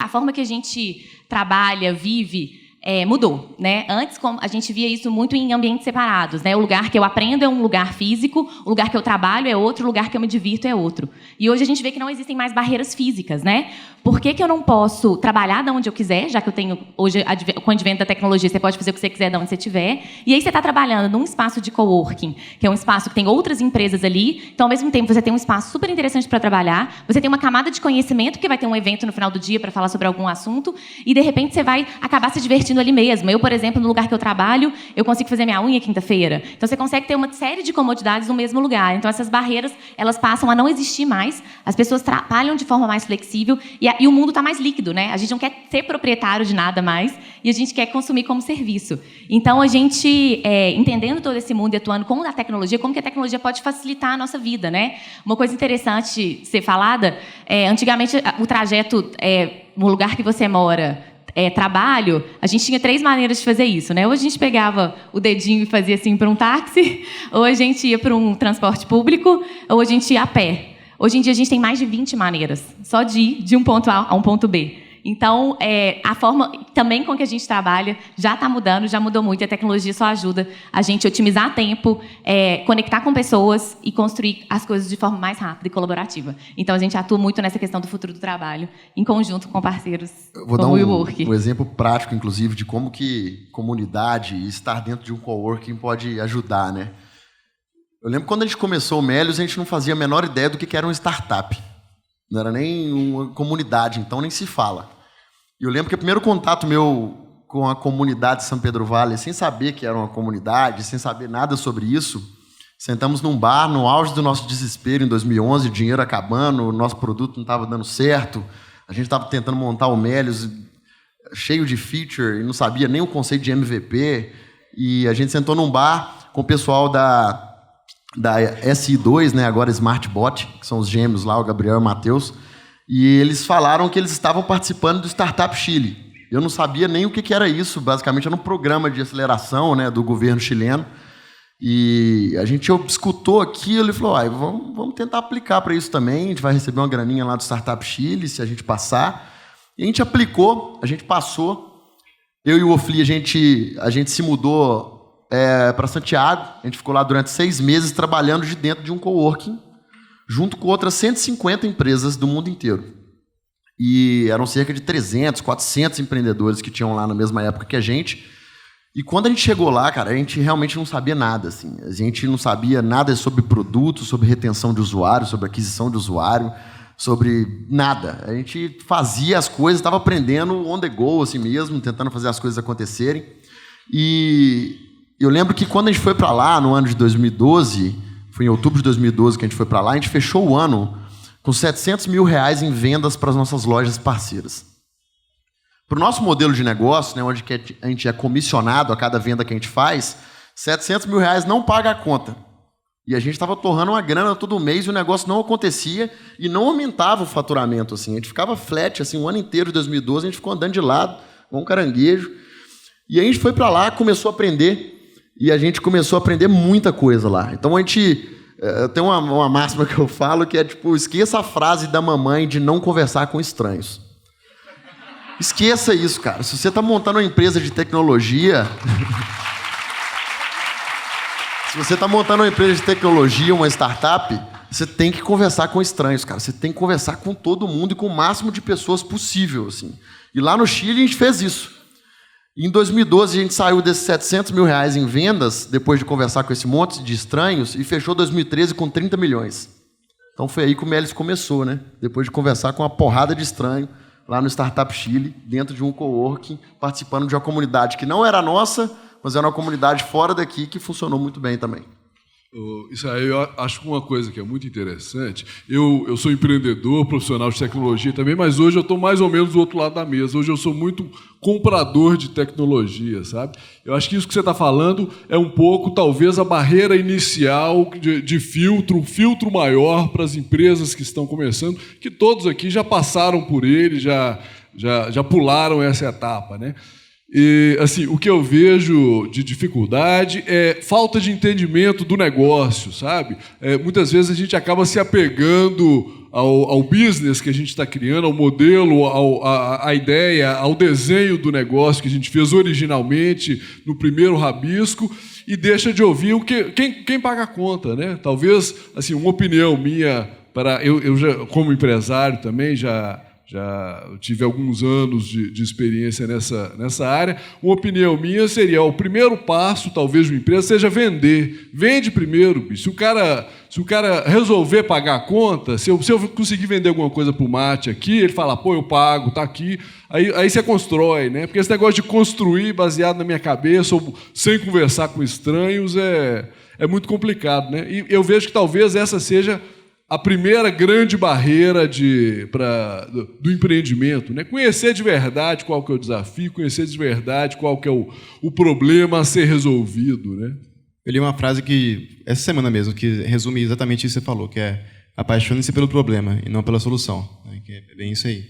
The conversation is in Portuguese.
A forma que a gente trabalha, vive, mudou, né? Antes, a gente via isso muito em ambientes separados, né? O lugar que eu aprendo é um lugar físico, o lugar que eu trabalho é outro, o lugar que eu me divirto é outro. E hoje a gente vê que não existem mais barreiras físicas, né? Por que eu não posso trabalhar de onde eu quiser, já que eu tenho, hoje, com o advento da tecnologia, você pode fazer o que você quiser de onde você estiver, e aí você está trabalhando num espaço de coworking, que é um espaço que tem outras empresas ali, então, ao mesmo tempo, você tem um espaço super interessante para trabalhar, você tem uma camada de conhecimento, porque vai ter um evento no final do dia para falar sobre algum assunto, e, de repente, você vai acabar se divertindo ali mesmo. Eu, por exemplo, no lugar que eu trabalho, eu consigo fazer minha unha quinta-feira. Então, você consegue ter uma série de comodidades no mesmo lugar. Então, essas barreiras, elas passam a não existir mais, as pessoas trabalham de forma mais flexível, e o mundo está mais líquido, né? A gente não quer ser proprietário de nada mais e a gente quer consumir como serviço. Então, a gente, entendendo todo esse mundo e atuando com a tecnologia, como que a tecnologia pode facilitar a nossa vida, né? Uma coisa interessante ser falada, antigamente, o trajeto no lugar que você mora, trabalho, a gente tinha 3 maneiras de fazer isso, né? Ou a gente pegava o dedinho e fazia assim para um táxi, ou a gente ia para um transporte público, ou a gente ia a pé. Hoje em dia, a gente tem mais de 20 maneiras, só de ir de um ponto A a um ponto B. Então, a forma também com que a gente trabalha já está mudando, já mudou muito, e a tecnologia só ajuda a gente a otimizar tempo, conectar com pessoas e construir as coisas de forma mais rápida e colaborativa. Então, a gente atua muito nessa questão do futuro do trabalho, em conjunto com parceiros como o WeWork. Um exemplo prático, inclusive, de como que comunidade e estar dentro de um coworking pode ajudar, né? Eu lembro quando a gente começou o Melios, a gente não fazia a menor ideia do que era uma startup. Não era nem uma comunidade, então nem se fala. E eu lembro que o primeiro contato meu com a comunidade de São Pedro Vale, sem saber que era uma comunidade, sem saber nada sobre isso, sentamos num bar, no auge do nosso desespero, em 2011, o dinheiro acabando, o nosso produto não estava dando certo, a gente estava tentando montar o Melios cheio de feature e não sabia nem o conceito de MVP, e a gente sentou num bar com o pessoal da SI2, né, agora SmartBot, que são os gêmeos lá, o Gabriel e o Matheus, e eles falaram que eles estavam participando do Startup Chile. Eu não sabia nem o que era isso, basicamente era um programa de aceleração, né, do governo chileno, e a gente escutou aquilo e falou, vamos tentar aplicar para isso também, a gente vai receber uma graninha lá do Startup Chile, se a gente passar. E a gente aplicou, a gente passou, eu e o Ofli, a gente se mudou para Santiago, a gente ficou lá durante 6 meses trabalhando de dentro de um coworking, junto com outras 150 empresas do mundo inteiro. E eram cerca de 300, 400 empreendedores que tinham lá na mesma época que a gente. E quando a gente chegou lá, cara, a gente realmente não sabia nada. Assim. A gente não sabia nada sobre produto, sobre retenção de usuário, sobre aquisição de usuário, sobre nada. A gente fazia as coisas, estava aprendendo on the go assim mesmo, tentando fazer as coisas acontecerem. E eu lembro que quando a gente foi para lá, no ano de 2012, foi em outubro de 2012 que a gente foi para lá, a gente fechou o ano com R$700 mil em vendas para as nossas lojas parceiras. Para o nosso modelo de negócio, né, onde a gente é comissionado a cada venda que a gente faz, R$700 mil não paga a conta. E a gente estava torrando uma grana todo mês e o negócio não acontecia e não aumentava o faturamento. Assim. A gente ficava flat assim, o ano inteiro de 2012, a gente ficou andando de lado, com um caranguejo. E a gente foi para lá, começou a aprender. E a gente começou a aprender muita coisa lá. Então, a gente tem uma máxima que eu falo que é, tipo, esqueça a frase da mamãe de não conversar com estranhos. Esqueça isso, cara. Se você está montando uma empresa de tecnologia... Se você está montando uma empresa de tecnologia, uma startup, você tem que conversar com estranhos, cara. Você tem que conversar com todo mundo e com o máximo de pessoas possível, assim. E lá no Chile, a gente fez isso. Em 2012, a gente saiu desses R$700 mil em vendas, depois de conversar com esse monte de estranhos, e fechou 2013 com 30 milhões. Então, foi aí que o Melios começou, né? Depois de conversar com uma porrada de estranho lá no Startup Chile, dentro de um coworking, participando de uma comunidade que não era nossa, mas era uma comunidade fora daqui que funcionou muito bem também. Isso aí eu acho uma coisa que é muito interessante. Eu sou empreendedor, profissional de tecnologia também, mas hoje eu estou mais ou menos do outro lado da mesa. Hoje eu sou muito comprador de tecnologia, sabe? Eu acho que isso que você está falando é um pouco, talvez, a barreira inicial de filtro, um filtro maior para as empresas que estão começando, que todos aqui já passaram por ele, já pularam essa etapa, né? E, assim, o que eu vejo de dificuldade é falta de entendimento do negócio, sabe? Muitas vezes a gente acaba se apegando ao business que a gente está criando, ao modelo, à ideia, ao desenho do negócio que a gente fez originalmente no primeiro rabisco e deixa de ouvir quem paga a conta, né? Talvez, assim, uma opinião minha, eu já, como empresário também, já tive alguns anos de experiência nessa área. Uma opinião minha seria, o primeiro passo, talvez, de uma empresa seja vender. Vende primeiro, bicho. Se o cara resolver pagar a conta, se eu conseguir vender alguma coisa para o Mate aqui, ele fala, pô, eu pago, tá aqui. Aí você constrói, né? Porque esse negócio de construir baseado na minha cabeça ou sem conversar com estranhos é muito complicado, né? E eu vejo que talvez essa seja a primeira grande barreira do empreendimento, né? Conhecer de verdade qual que é o desafio, conhecer de verdade qual que é o problema a ser resolvido, né? Eu li uma frase que, essa semana mesmo, que resume exatamente isso que você falou, que é apaixone-se pelo problema e não pela solução, né? Que é bem isso aí.